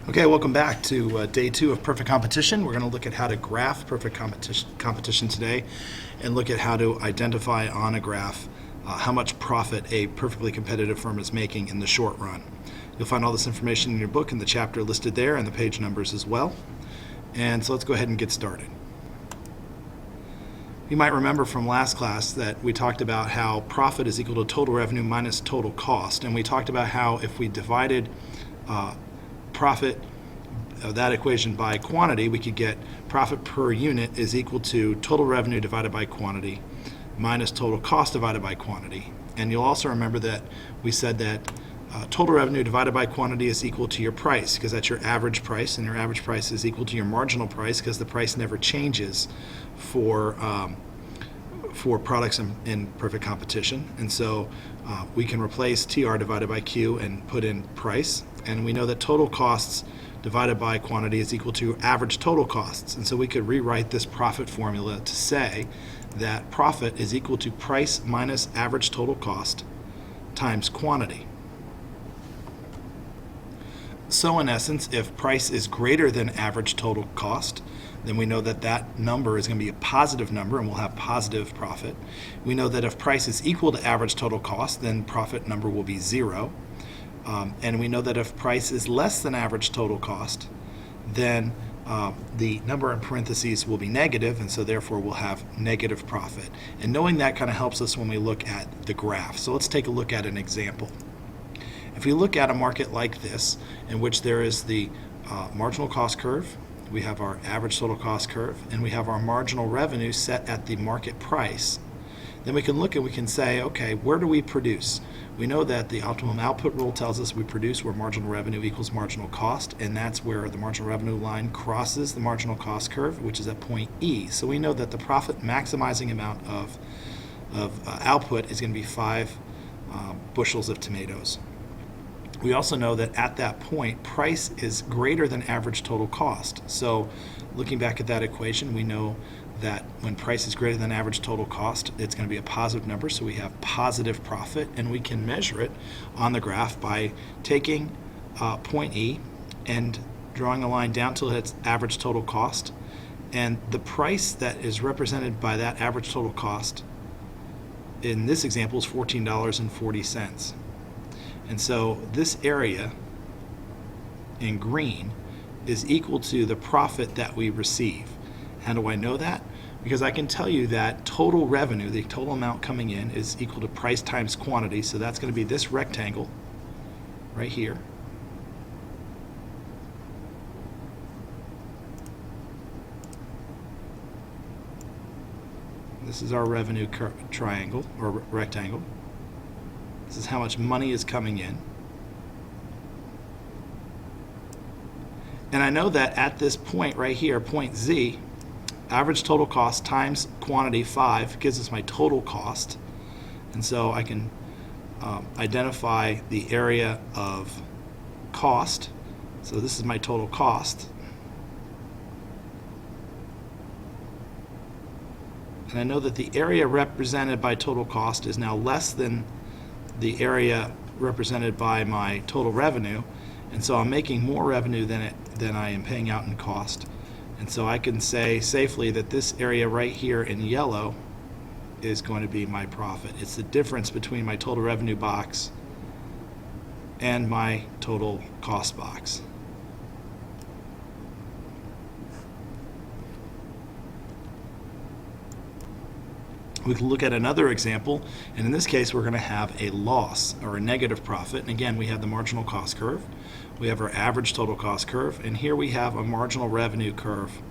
Okay, welcome back to day 2 of Perfect Competition. We're going to look at how to graph perfect competition today and look at how to identify on a graph how much profit a perfectly competitive firm is making in the short run. You'll find all this information in your book in the chapter listed there and the page numbers as well. And so let's go ahead and get started. You might remember from last class that we talked about how profit is equal to total revenue minus total cost. And we talked about how if we divided profit of that equation by quantity, we could get profit per unit is equal to total revenue divided by quantity minus total cost divided by quantity. And you'll also remember that we said that total revenue divided by quantity is equal to your price, because that's your average price, and your average price is equal to your marginal price because the price never changes for products in perfect competition. And so we can replace TR divided by Q and put in price, and we know that total costs divided by quantity is equal to average total costs. And so we could rewrite this profit formula to say that profit is equal to price minus average total cost times quantity. So in essence, if price is greater than average total cost, then we know that that number is going to be a positive number and we'll have positive profit. We know that if price is equal to average total cost, then profit number will be 0. And we know that if price is less than average total cost, then the number in parentheses will be negative, and so therefore we'll have negative profit. And knowing that kind of helps us when we look at the graph. So let's take a look at an example. If we look at a market like this, in which there is the marginal cost curve, we have our average total cost curve, and we have our marginal revenue set at the market price, then we can look and we can say, okay, where do we produce? We know that the optimum output rule tells us we produce where marginal revenue equals marginal cost, and that's where the marginal revenue line crosses the marginal cost curve, which is at point E. So we know that the profit maximizing amount of output is going to be 5 bushels of tomatoes. We also know that at that point, price is greater than average total cost. So looking back at that equation, we know that when price is greater than average total cost, it's going to be a positive number, so we have positive profit, and we can measure it on the graph by taking point E and drawing a line down till it hits average total cost, and the price that is represented by that average total cost in this example is $14.40. And so this area in green is equal to the profit that we receive. How do I know that? Because I can tell you that total revenue, the total amount coming in, is equal to price times quantity. So that's going to be this rectangle right here. This is our revenue triangle or rectangle. This is how much money is coming in. And I know that at this point right here, point Z, average total cost times quantity 5 gives us my total cost. And so I can identify the area of cost. So this is my total cost. And I know that the area represented by total cost is now less than the area represented by my total revenue, and so I'm making more revenue than I am paying out in cost. And so I can say safely that this area right here in yellow is going to be my profit. It's the difference between my total revenue box and my total cost box. We can look at another example, and in this case we're going to have a loss or a negative profit. And again, we have the marginal cost curve, we have our average total cost curve, and here we have a marginal revenue curve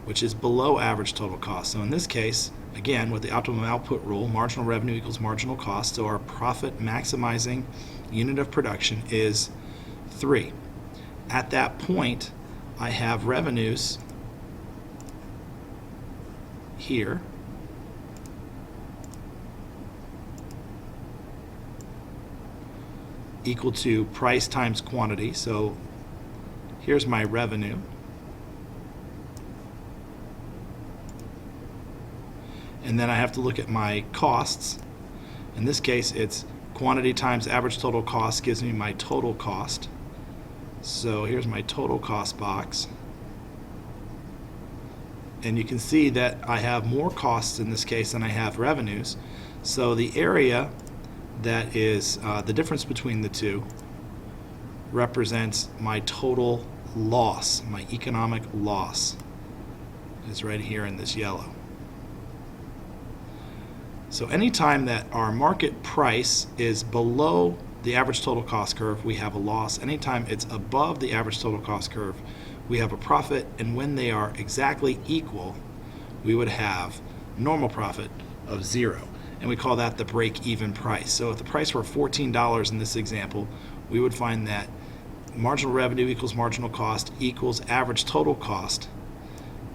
which is below average total cost. So in this case, again, with the optimum output rule, marginal revenue equals marginal cost, so our profit maximizing unit of production is 3. At that point, I have revenues here equal to price times quantity. So here's my revenue. And then I have to look at my costs. In this case, it's quantity times average total cost gives me my total cost. So here's my total cost box. And you can see that I have more costs in this case than I have revenues. So the area that is the difference between the two represents my total loss, my economic loss is right here in this yellow. So anytime that our market price is below the average total cost curve, we have a loss. Anytime it's above the average total cost curve, we have a profit. And when they are exactly equal, we would have normal profit of 0. And we call that the break-even price. So if the price were $14 in this example, we would find that marginal revenue equals marginal cost equals average total cost.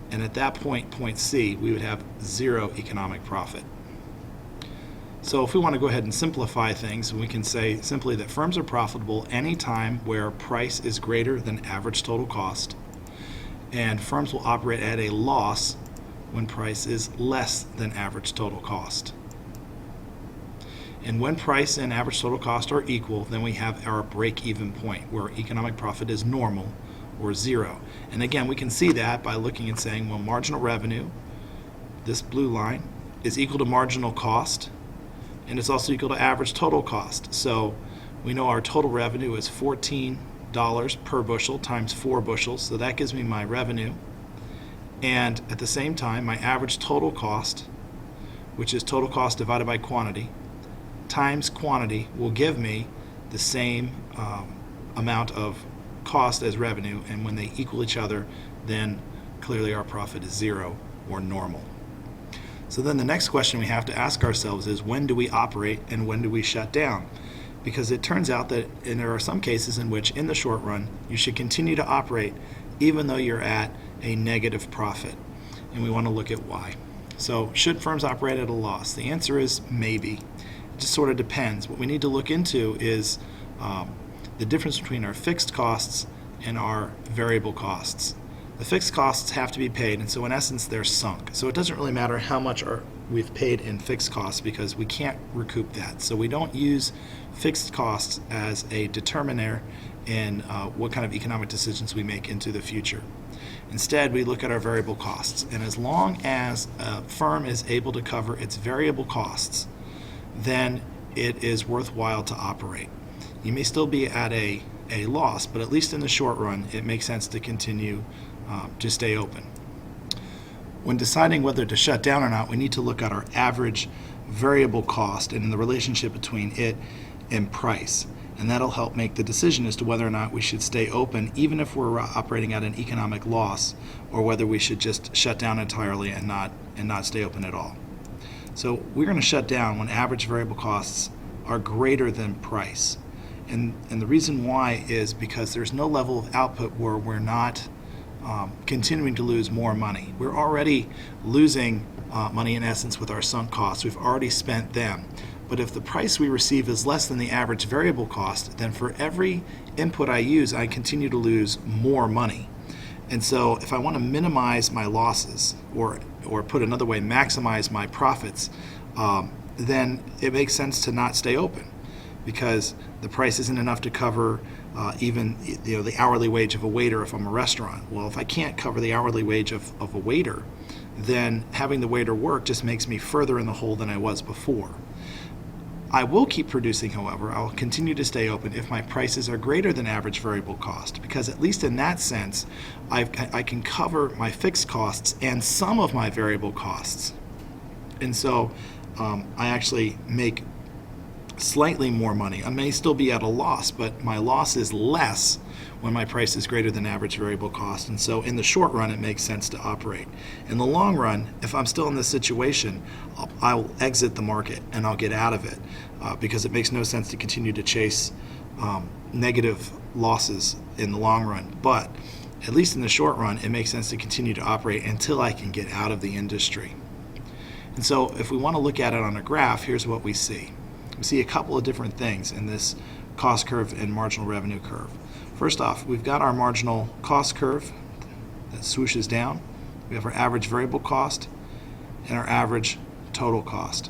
And at that point, point C, we would have 0 economic profit. So if we want to go ahead and simplify things, we can say simply that firms are profitable anytime where price is greater than average total cost, and firms will operate at a loss when price is less than average total cost. And when price and average total cost are equal, then we have our break-even point where economic profit is normal or 0. And again, we can see that by looking and saying, well, marginal revenue, this blue line, is equal to marginal cost, and it's also equal to average total cost. So we know our total revenue is $14 per bushel times 4 bushels, so that gives me my revenue. And at the same time, my average total cost, which is total cost divided by quantity, times quantity will give me the same amount of cost as revenue, and when they equal each other, then clearly our profit is 0 or normal. So then the next question we have to ask ourselves is, when do we operate and when do we shut down? Because it turns out that there are some cases in which in the short run you should continue to operate even though you're at a negative profit, and we want to look at why. So should firms operate at a loss? The answer is maybe. It just sort of depends. What we need to look into is the difference between our fixed costs and our variable costs. The fixed costs have to be paid, and so in essence they're sunk. So it doesn't really matter how much we've paid in fixed costs because we can't recoup that. So we don't use fixed costs as a determiner in what kind of economic decisions we make into the future. Instead, we look at our variable costs, and as long as a firm is able to cover its variable costs, then it is worthwhile to operate. You may still be at a loss, but at least in the short run, it makes sense to continue to stay open. When deciding whether to shut down or not, we need to look at our average variable cost and the relationship between it and price. And that'll help make the decision as to whether or not we should stay open, even if we're operating at an economic loss, or whether we should just shut down entirely and not stay open at all. So we're going to shut down when average variable costs are greater than price. And the reason why is because there's no level of output where we're not continuing to lose more money. We're already losing money in essence with our sunk costs. We've already spent them. But if the price we receive is less than the average variable cost, then for every input I use, I continue to lose more money. And so if I want to minimize my losses, or put another way, maximize my profits, then it makes sense to not stay open, because the price isn't enough to cover even the hourly wage of a waiter if I'm a restaurant. Well, if I can't cover the hourly wage of a waiter, then having the waiter work just makes me further in the hole than I was before. I will keep producing, however. I'll continue to stay open if my prices are greater than average variable cost, because at least in that sense, I can cover my fixed costs and some of my variable costs. And so I actually make slightly more money. I may still be at a loss, but my loss is less when my price is greater than average variable cost. And so in the short run, it makes sense to operate. In the long run, if I'm still in this situation, I'll exit the market and I'll get out of it because it makes no sense to continue to chase negative losses in the long run. But at least in the short run, it makes sense to continue to operate until I can get out of the industry. And so if we want to look at it on a graph, here's what we see. We see a couple of different things in this cost curve and marginal revenue curve. First off, we've got our marginal cost curve that swooshes down. We have our average variable cost and our average total cost.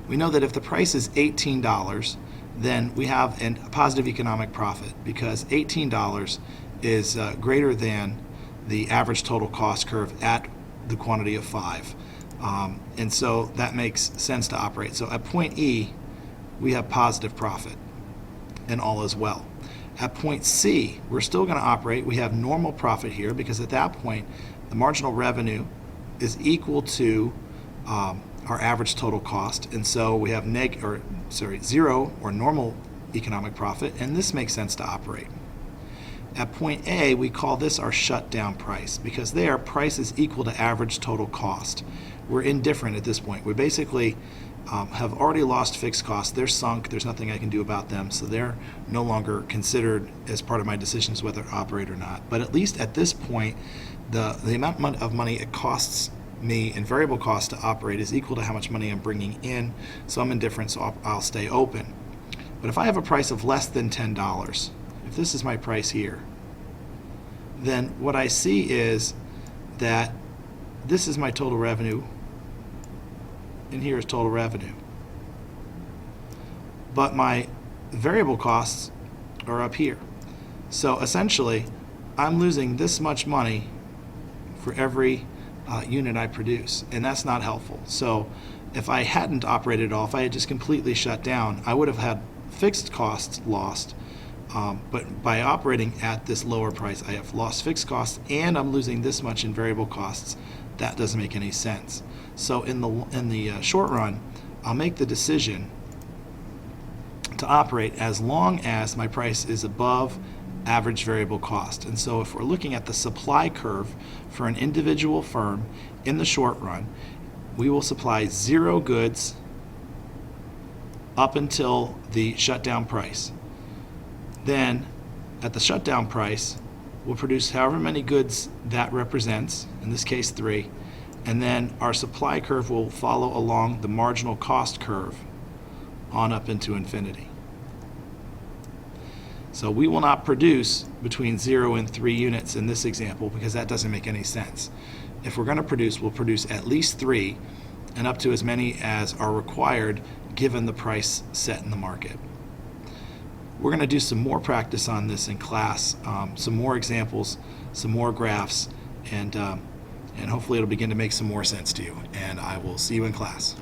We know that if the price is $18, then we have a positive economic profit, because $18 is greater than the average total cost curve at the quantity of 5. And so that makes sense to operate. So at point E, we have positive profit, and all is well. At point C, we're still going to operate. We have normal profit here because at that point, the marginal revenue is equal to our average total cost, and so we have zero or normal economic profit, and this makes sense to operate. At point A, we call this our shutdown price because there, price is equal to average total cost. We're indifferent at this point. We basically have already lost fixed costs. They're sunk. There's nothing I can do about them, so they're no longer considered as part of my decisions whether to operate or not. But at least at this point, the amount of money it costs me in variable cost to operate is equal to how much money I'm bringing in, so I'm indifferent, so I'll stay open. But if I have a price of less than $10, if this is my price here, then what I see is that this is my total revenue, and here is total revenue. But my variable costs are up here. So essentially, I'm losing this much money for every unit I produce, and that's not helpful. So if I hadn't operated at all, if I had just completely shut down, I would have had fixed costs lost. But by operating at this lower price, I have lost fixed costs and I'm losing this much in variable costs. That doesn't make any sense. So in the short run, I'll make the decision to operate as long as my price is above average variable cost. And so if we're looking at the supply curve for an individual firm in the short run, we will supply 0 goods up until the shutdown price. Then at the shutdown price, we'll produce however many goods that represents, in this case 3, and then our supply curve will follow along the marginal cost curve on up into infinity. So we will not produce between 0 and 3 units in this example because that doesn't make any sense. If we're going to produce, we'll produce at least 3 and up to as many as are required given the price set in the market. We're going to do some more practice on this in class, some more examples, some more graphs, and hopefully it'll begin to make some more sense to you. And I will see you in class.